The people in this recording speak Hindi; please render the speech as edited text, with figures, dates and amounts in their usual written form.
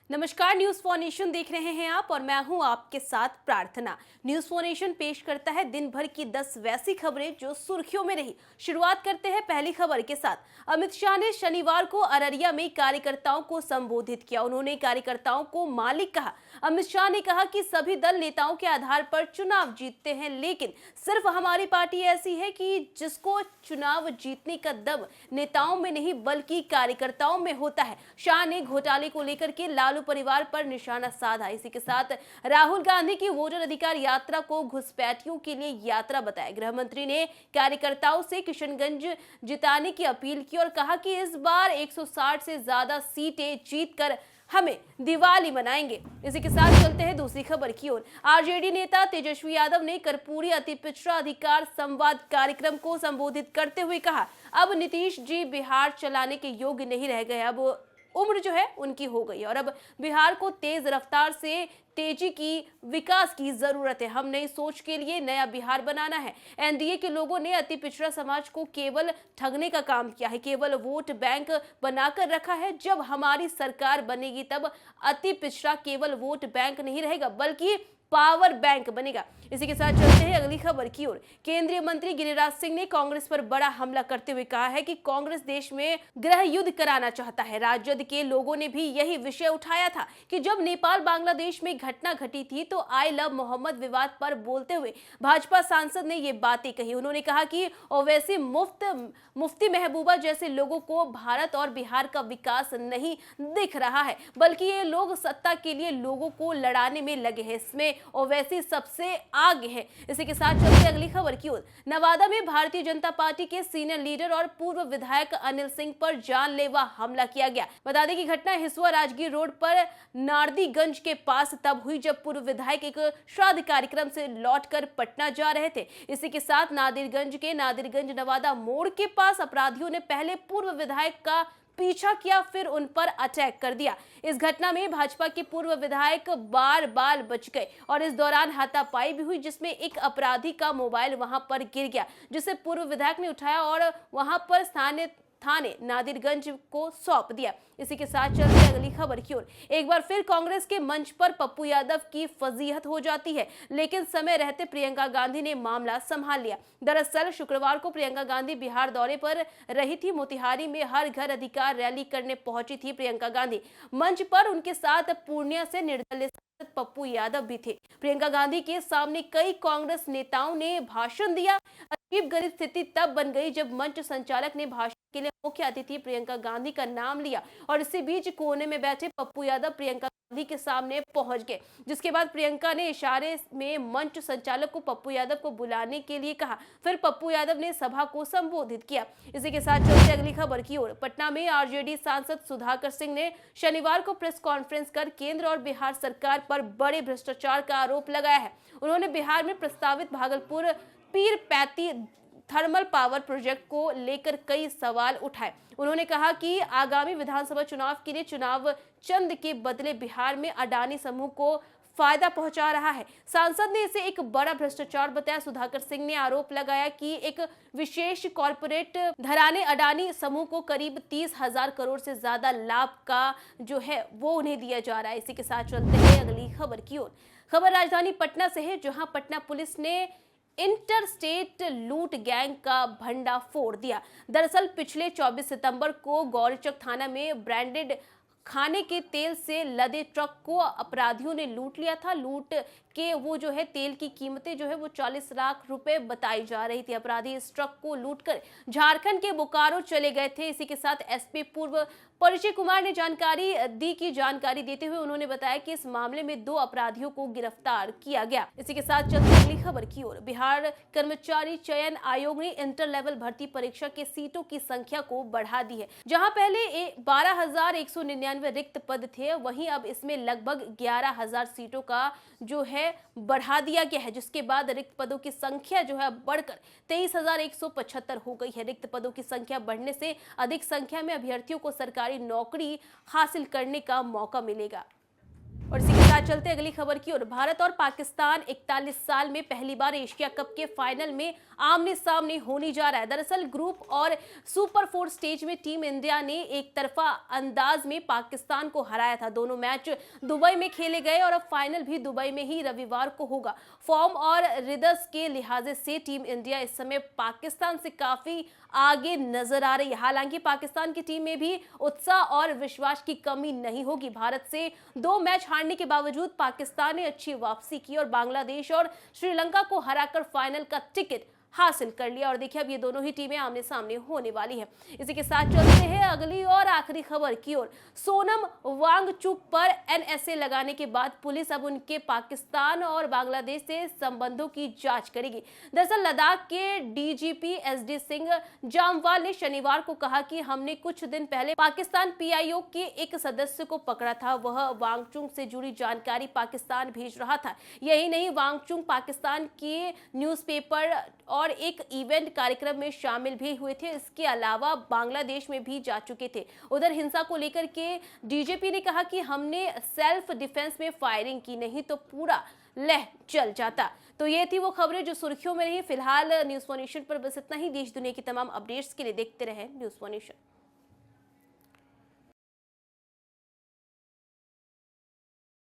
नमस्कार, न्यूज फॉर नेशन देख रहे हैं आप और मैं हूं आपके साथ प्रार्थना। न्यूज फॉर नेशन पेश करता है दिन भर की 10 वैसी खबरें जो सुर्खियों में रही। शुरुआत करते हैं पहली खबर के साथ। अमित शाह ने शनिवार को अररिया में कार्यकर्ताओं को संबोधित किया। उन्होंने कार्यकर्ताओं को मालिक कहा। अमित शाह ने कहा कि सभी दल नेताओं के आधार पर चुनाव जीतते हैं, लेकिन सिर्फ हमारी पार्टी ऐसी है कि जिसको चुनाव जीतने का दम नेताओं में नहीं बल्कि कार्यकर्ताओं में होता है। शाह ने घोटाले को लेकर के लालू परिवार पर निशाना साधा। इसी के साथ राहुल गांधी की वोटर अधिकार यात्रा को घुसपैठियों के लिए यात्रा बताया। गृह मंत्री ने कार्यकर्ताओं से किशनगंज जिताने की अपील की और कहा कि इस बार 160 से ज्यादा सीटें जीतकर हमें दिवाली मनाएंगे। इसी के साथ चलते हैं दूसरी खबर की ओर। आरजेडी नेता तेजस्वी यादव ने कर्पूरी अति पिछड़ा अधिकार संवाद कार्यक्रम को संबोधित करते हुए कहा, अब नीतीश जी बिहार चलाने के योग्य नहीं रह गए, अब उम्र जो है उनकी हो गई और अब बिहार को तेज रफ्तार से तेजी की विकास की जरूरत है। हम नई सोच के लिए नया बिहार बनाना है। एनडीए के लोगों ने अति पिछड़ा समाज को केवल ठगने का काम किया है, केवल वोट बैंक बनाकर रखा है। जब हमारी सरकार बनेगी तब अति पिछड़ा केवल वोट बैंक नहीं रहेगा बल्कि पावर बैंक बनेगा। इसी के साथ चलते हैं अगली खबर की ओर। केंद्रीय मंत्री गिरिराज सिंह ने कांग्रेस पर बड़ा हमला करते हुए कहा है कि कांग्रेस देश में गृह युद्ध कराना चाहता है। राजद के लोगों ने भी यही विषय उठाया था कि जब नेपाल बांग्लादेश में घटना घटी थी तो आई लव मोहम्मद विवाद पर बोलते हुए भाजपा सांसद ने ये बातें कही। उन्होंने कहा कि ओवैसी मुफ्ती महबूबा जैसे लोगों को भारत और बिहार का विकास नहीं दिख रहा है, बल्कि ये लोग सत्ता के लिए लोगों को लड़ाने में लगे हैं। इसमें ओवैसी सबसे आगे है। इसी के साथ चलते अगली खबर की ओर। नवादा में भारतीय जनता पार्टी के सीनियर लीडर और पूर्व विधायक अनिल सिंह पर जानलेवा हमला किया गया। बता दें कि घटना हिसुआ राजगीर रोड पर नारदीगंज के पास तब हुई जब पूर्व विधायक एक श्राद्ध कार्यक्रम से लौटकर पटना जा रहे थे। इसी के साथ नादिरगंज नवादा मोड़ के पास अपराधियों ने पहले पूर्व विधायक का पीछा किया, फिर उन पर अटैक कर दिया। इस घटना में भाजपा के पूर्व विधायक बार बार बच गए और इस दौरान हाथापाई भी हुई, जिसमें एक अपराधी का मोबाइल वहां पर गिर गया, जिसे पूर्व विधायक ने उठाया और वहां पर थाने नादिरगंज को सौंप दिया। इसी के साथ चलते अगली खबर की ओर। एक बार फिर कांग्रेस के मंच पर पप्पू यादव की फजीहत हो जाती है, लेकिन समय रहते प्रियंका गांधी ने मामला संभाल लिया। दरअसल शुक्रवार को प्रियंका गांधी बिहार दौरे पर रही थी। मोतिहारी में हर घर अधिकार रैली करने पहुंची थी प्रियंका गांधी। मंच पर उनके साथ पूर्णिया से निर्दलीय पप्पू यादव भी थे। प्रियंका गांधी के सामने कई कांग्रेस नेताओं ने भाषण दिया। अजीब गरीब स्थिति तब बन गई जब मंच संचालक ने भाषण के लिए मुख्य अतिथि प्रियंका गांधी का नाम लिया और इसी बीच कोने में बैठे पप्पू यादव प्रियंका गांधी के सामने पहुंच गए, जिसके बाद प्रियंका ने इशारे में मंच संचालक को पप्पू यादव को बुलाने के लिए कहा। फिर पप्पू यादव ने सभा को संबोधित किया। इसी के साथ चलते अगली खबर की ओर। पटना में आरजेडी सांसद सुधाकर सिंह ने शनिवार को प्रेस कॉन्फ्रेंस कर केंद्र और बिहार सरकार पर बड़े भ्रष्टाचार का आरोप लगाया है। उन्होंने बिहार में प्रस्तावित Bhagalpur Pirpainti thermal power project को लेकर कई सवाल उठाए। उन्होंने कहा कि आगामी विधानसभा चुनाव के लिए चुनाव चंद के बदले बिहार में अडानी समूह को फायदा पहुंचा रहा है। सांसद ने इसे एक बड़ा भ्रष्टाचार बताया। सुधाकर सिंह ने आरोप लगाया कि एक विशेष कॉर्पोरेट घराने अडानी समूह को करीब 30,000 करोड़ से ज्यादा लाभ का जो है वो उन्हें दिया जा रहा है। इसी के साथ चलते हैं अगली खबर की ओर। खबर राजधानी पटना से है, जहां पटना पुलिस ने इंटरस्टेट लूट गैंग का भंडा फोड़ दिया। दरअसल पिछले 24 सितंबर को गौरीचक थाना में ब्रांडेड खाने के तेल से लदे ट्रक को अपराधियों ने लूट लिया था। लूट के वो जो है तेल की कीमतें जो है वो 40 लाख रुपए बताई जा रही थी। अपराधी इस ट्रक को लूटकर झारखंड के बोकारो चले गए थे। इसी के साथ एसपी पूर्व परिचय कुमार ने जानकारी देते हुए उन्होंने बताया कि इस मामले में 2 अपराधियों को गिरफ्तार किया गया। इसी के साथ चलते अगली खबर की ओर। बिहार कर्मचारी चयन आयोग ने इंटर लेवल भर्ती परीक्षा के सीटों की संख्या को बढ़ा दी है। जहां पहले 12,199 रिक्त पद थे, वहीं अब इसमें लगभग 11,000 सीटों का जो है बढ़ा दिया गया है, जिसके बाद रिक्त पदों की संख्या जो है बढ़कर 23,175 हो गई है। रिक्त पदों की संख्या बढ़ने से अधिक संख्या में अभ्यर्थियों को सरकारी नौकरी हासिल करने का मौका मिलेगा। और साथ चलते अगली खबर की ओर। भारत और पाकिस्तान 41 साल में पहली बार एशिया कप के फाइनल में आमने सामने होने जा रहा है। दरअसल ग्रुप और सुपर 4 स्टेज में टीम इंडिया ने एक तरफा अंदाज में पाकिस्तान को हराया था। दोनों मैच दुबई में खेले गए और अब फाइनल भी दुबई में ही रविवार को होगा। फॉर्म और रिदर्स के लिहाज से टीम इंडिया इस समय पाकिस्तान से काफी आगे नजर आ रही है। हालांकि पाकिस्तान की टीम में भी उत्साह और विश्वास की कमी नहीं होगी। भारत से 2 मैच हारने के बावजूद पाकिस्तान ने अच्छी वापसी की और बांग्लादेश और श्रीलंका को हराकर फाइनल का टिकट हासिल कर लिया। और देखिए अब ये दोनों ही टीमें आमने सामने होने वाली हैं। इसी के साथ चलते हैं अगली और आखिरी खबर की ओर। सोनम वांगचुक पर एनएसए लगाने के बाद पुलिस अब उनके पाकिस्तान और बांग्लादेश से संबंधों की जांच करेगी। दरअसल लद्दाख के डीजीपी एसडी सिंह जामवाल ने शनिवार को कहा कि हमने कुछ दिन पहले पाकिस्तान पीआईओ के एक सदस्य को पकड़ा था। वह वांगचुक से जुड़ी जानकारी पाकिस्तान भेज रहा था। यही नहीं, वांगचुक पाकिस्तान के न्यूज़पेपर और एक इवेंट कार्यक्रम में शामिल भी हुए थे। इसके अलावा बांग्लादेश में भी जा चुके थे। उधर हिंसा को लेकर के डीजीपी ने कहा कि हमने सेल्फ डिफेंस में फायरिंग की, नहीं तो पूरा लह चल जाता। तो ये थी वो खबरें जो सुर्खियों में रही। फिलहाल न्यूज़ 4 नेशन पर बस इतना ही। देश दुनिया की तमाम अपडेट्स के लिए देखते रहें न्यूज़ 4 नेशन।